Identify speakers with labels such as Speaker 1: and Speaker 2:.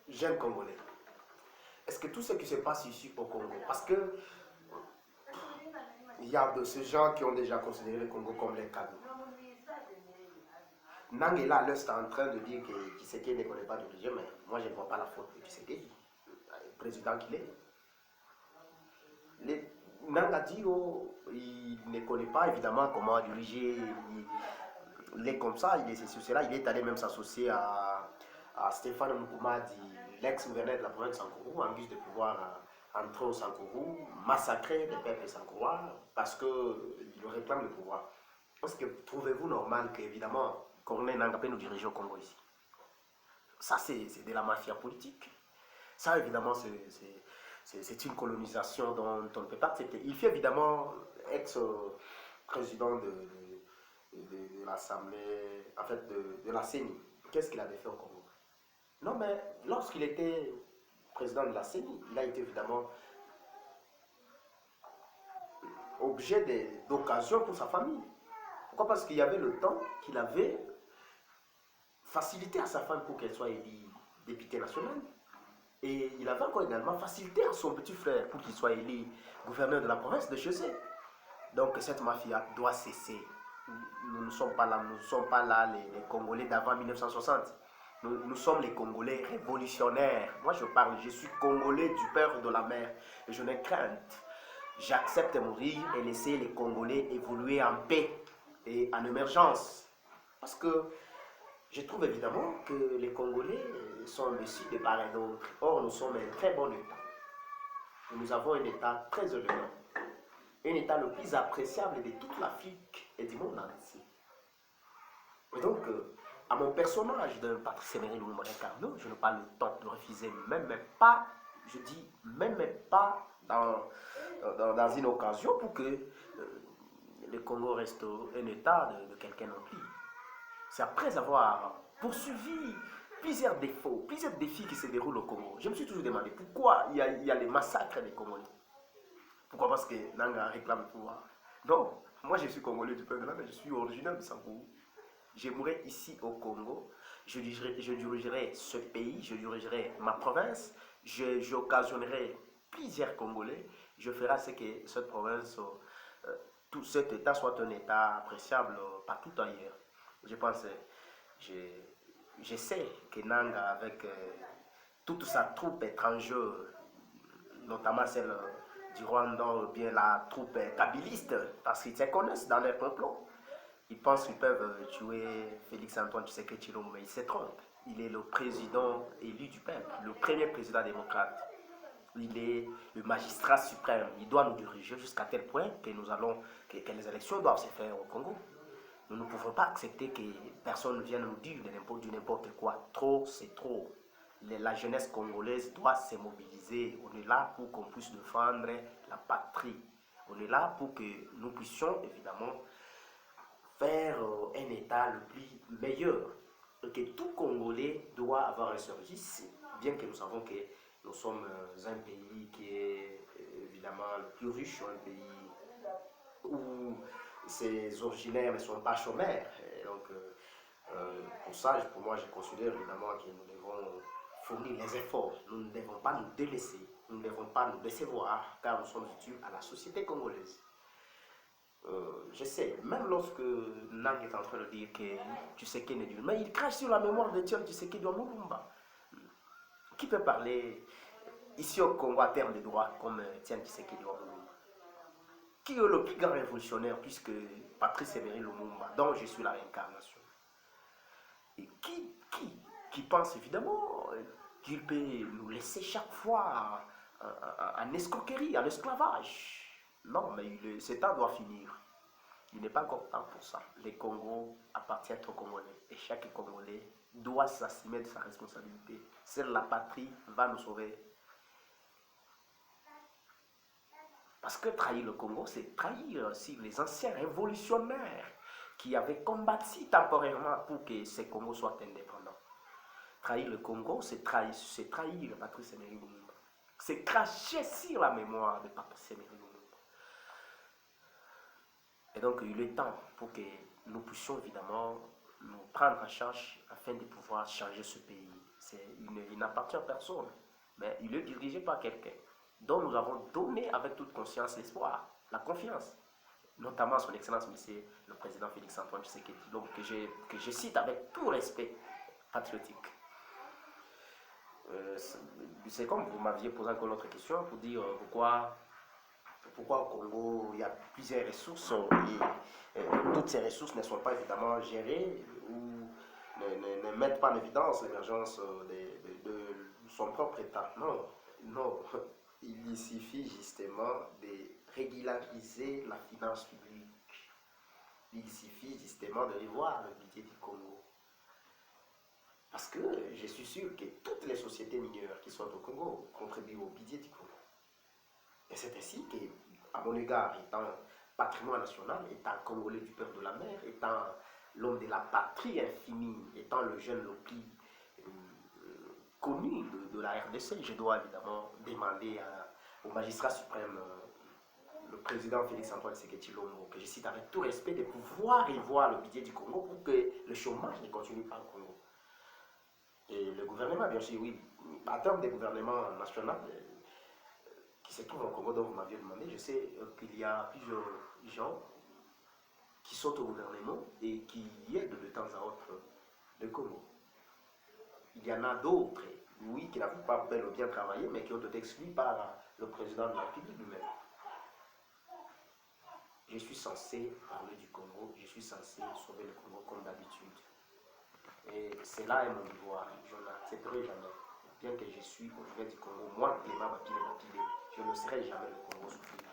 Speaker 1: jeunes Congolais, est-ce que tout ce qui se passe ici au Congo, parce que il y a de ces gens qui ont déjà considéré le Congo comme les cadeaux. Nang est là, est en train de dire que Tshisekedi ne connaît pas de religion, mais moi je ne vois pas la faute de Tshisekedi, le président qu'il est. Nang a dit, oh, il ne connaît pas évidemment comment diriger, il est comme ça, il est sur cela, il est allé même s'associer à Stéphane Moukoumadi, l'ex-gouverneur de la province de Sankourou, en guise de pouvoir entrer au Sankourou, massacrer le peuple sankourois parce qu'il réclame le pouvoir. Est-ce que trouvez-vous normal qu'évidemment, Corneille Nangape nous dirige au Congo ici? Ça, c'est de la mafia politique. Ça, évidemment, c'est une colonisation dont on ne peut pas accepter. Il fait évidemment ex-président de l'Assemblée, en fait, de la CENI. Qu'est-ce qu'il avait fait au Congo? Non, mais lorsqu'il était président de la CENI, il a été évidemment objet d'occasion pour sa famille. Pourquoi? Parce qu'il y avait le temps qu'il avait facilité à sa femme pour qu'elle soit élue députée nationale. Et il avait encore également facilité à son petit frère pour qu'il soit élu gouverneur de la province de Chaussée. Donc cette mafia doit cesser. Nous ne sommes pas là, nous ne sommes pas là les Congolais d'avant 1960. Nous sommes les Congolais révolutionnaires. Moi je parle, je suis Congolais du père et de la mère. Et je n'ai crainte. J'accepte mourir et laisser les Congolais évoluer en paix et en émergence. Parce que je trouve évidemment que les Congolais sont déçus de part et d'autre. Or, nous sommes un très bon État. Nous avons un État très élégant. Un État le plus appréciable de toute l'Afrique et du monde entier. Et donc, à mon personnage de Patrice Emery Lumumba Carnot, je n'ai pas le temps de refuser, même pas, je dis même pas dans une occasion pour que le Congo reste un État de quelqu'un non plus. C'est après avoir poursuivi plusieurs défis qui se déroulent au Congo. Je me suis toujours demandé pourquoi il y a les massacres des Congolais. Pourquoi? Parce que Nanga réclame le pouvoir. Non, moi je suis Congolais du peuple de la mer, je suis originaire de Sankourou. Je mourrai ici au Congo, je dirigerai ce pays, je dirigerai ma province, j'occasionnerai plusieurs Congolais, je ferai ce que cette province, tout cet État soit un État appréciable partout ailleurs. Je pense, je sais que Nanga, avec toute sa troupe étrangère, notamment celle du Rwanda ou bien la troupe kabiliste, parce qu'ils se connaissent dans les complots, ils pensent qu'ils peuvent tuer Félix-Antoine Tshisekedi Tshilombo, mais ils se trompent. Il est le président élu du peuple, le premier président démocrate. Il est le magistrat suprême. Il doit nous diriger jusqu'à tel point que que les élections doivent se faire au Congo. Nous ne pouvons pas accepter que personne vienne nous dire du n'importe quoi. Trop, c'est trop. La jeunesse congolaise doit se mobiliser. On est là pour qu'on puisse défendre la patrie. On est là pour que nous puissions évidemment faire un État le plus meilleur. Et que tout Congolais doit avoir un service, bien que nous savons que nous sommes un pays qui est évidemment le plus riche, un pays où ses originaires ne sont pas chômeurs. Et donc, pour ça, pour moi, je considère évidemment que nous devons fournir les efforts. Nous ne devons pas nous délaisser, nous ne devons pas nous décevoir, car nous sommes utiles à la société congolaise. Je sais, même lorsque Nang est en train de dire que Tshisekedi est Dieu, mais il crache sur la mémoire de Tiens Tshisekedi de Mulumba. Qui peut parler ici au Congo à terme de droit comme Tiens Tshisekedi de Mulumba? Qui est le plus grand révolutionnaire puisque Patrice Emery Lumumba, dont je suis la réincarnation? Et qui pense évidemment qu'il peut nous laisser chaque fois en escroquerie, en esclavage? Non, mais ce temps doit finir. Il n'est pas encore temps pour ça. Les Congos appartiennent aux Congolais et chaque Congolais doit s'assumer de sa responsabilité. Seule la patrie va nous sauver. Parce que trahir le Congo, c'est trahir aussi les anciens révolutionnaires qui avaient combattu temporairement pour que ces Congos soient indépendants. Trahir le Congo, c'est trahir Patrice Emery Lumumba. C'est cracher sur la mémoire de Patrice Emery Lumumba. Et donc, il est temps pour que nous puissions évidemment nous prendre en charge afin de pouvoir changer ce pays. Il n'appartient à personne, mais il est dirigé par quelqu'un dont nous avons donné avec toute conscience l'espoir, la confiance, notamment son Excellence Monsieur le Président Félix-Antoine Tshisekedi, donc que je cite avec tout respect patriotique. C'est comme vous m'aviez posé encore une autre question pour dire pourquoi au Congo il y a plusieurs ressources et toutes ces ressources ne sont pas évidemment gérées ou ne mettent pas en évidence l'émergence de son propre État. Non, non, il suffit justement de régulariser la finance publique. Il suffit justement de revoir le budget du Congo. Parce que je suis sûr que toutes les sociétés minières qui sont au Congo contribuent au budget du Congo. Et c'est ainsi que, à mon égard, étant patrimoine national, étant Congolais du père de la mer, étant l'homme de la patrie infinie, étant le jeune le plus connu de la RDC, je dois évidemment demander au magistrat suprême, le président Félix-Antoine Tshisekedi Tshilombo, que je cite avec tout respect, de pouvoir revoir le budget du Congo pour que le chômage ne continue pas au Congo. Et le gouvernement, bien sûr, oui, en termes de gouvernement national qui se trouve au Congo, dont vous m'aviez demandé, je sais qu'il y a plusieurs gens qui sont au gouvernement et qui aident de temps à autre le Congo. Il y en a d'autres, oui, qui n'ont pas bel ou bien travaillé, mais qui ont été exclus par le président de la République lui-même. Je suis censé parler du Congo, je suis censé sauver le Congo comme d'habitude. Et cela est mon devoir, je n'accepterai jamais. Bien que je suis au niveau du Congo, moi, Clément Bapile, je ne serai jamais le Congo souffrir.